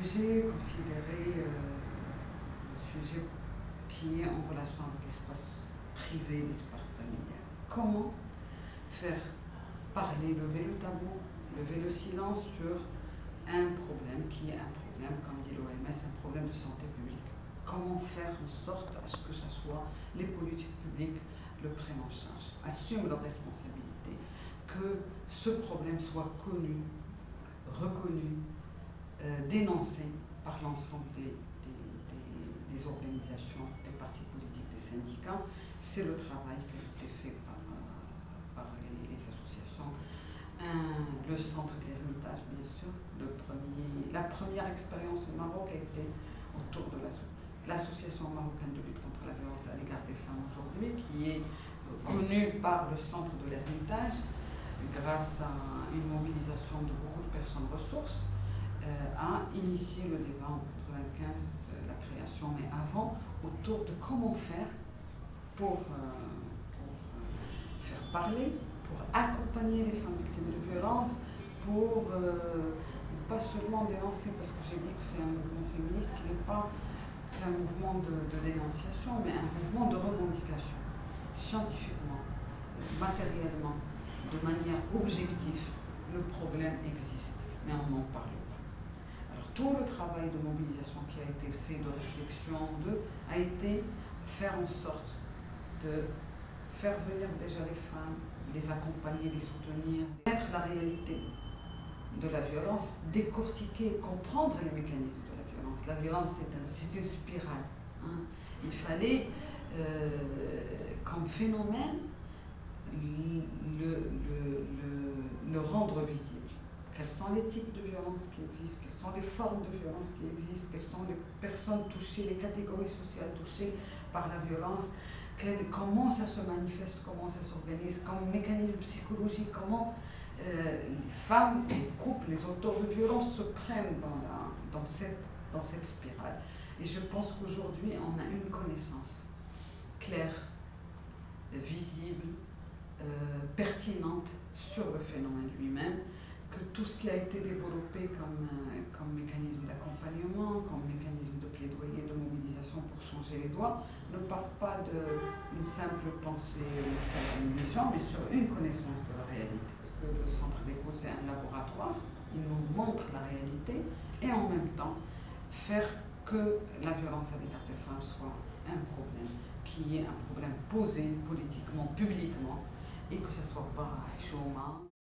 sujet considéré un sujet qui est en relation avec l'espace privé, l'espace familial. Comment faire parler, lever le tabou, lever le silence sur un problème qui est un problème, comme dit l'OMS, un problème de santé publique. Comment faire en sorte à ce que ce soit les politiques publiques le prennent en charge, assument leurs responsabilités, que ce problème soit connu, reconnu, dénoncé par l'ensemble des organisations, des partis politiques, des syndicats. C'est le travail qui a été fait par les associations. Le centre de l'Ermitage, bien sûr. La première expérience au Maroc a été autour de l'association marocaine de lutte contre la violence à l'égard des femmes aujourd'hui, qui est connue par le centre de l'Ermitage, grâce à une mobilisation de beaucoup de personnes ressources, a initié le débat en 1995, la création, mais avant, autour de comment faire pour faire parler, pour accompagner les femmes victimes de violences, pour pas seulement dénoncer, parce que j'ai dit que c'est un mouvement féministe qui n'est pas un mouvement de dénonciation, mais un mouvement de revendication, scientifiquement, matériellement, de manière objective. Le problème existe, mais on n'en parle pas. Alors tout le travail de mobilisation qui a été fait, de réflexion, a été faire en sorte de faire venir déjà les femmes, les accompagner, les soutenir, connaître la réalité de la violence, décortiquer, comprendre les mécanismes de la violence. La violence, c'est une spirale. Hein. Il fallait, comme phénomène, le rendre visible. Quels sont les types de violence qui existent, quelles sont les formes de violence qui existent, quelles sont les personnes touchées, les catégories sociales touchées par la violence, comment ça se manifeste, comment ça s'organise, comme mécanisme psychologique, comment les femmes, les couples, les auteurs de violence se prennent dans cette spirale. Et je pense qu'aujourd'hui, on a une connaissance claire, visible, pertinente sur le phénomène lui-même, que tout ce qui a été développé comme mécanisme d'accompagnement, comme mécanisme de plaidoyer, de mobilisation pour changer les lois, ne part pas d'une simple pensée, d'une simple illusion, mais sur une connaissance de la réalité. Le centre d'écoute, c'est un laboratoire, il nous montre la réalité et en même temps faire que la violence à l'égard des femmes soit un problème, qui est un problème posé politiquement, publiquement, et que ce ne soit pas chômage.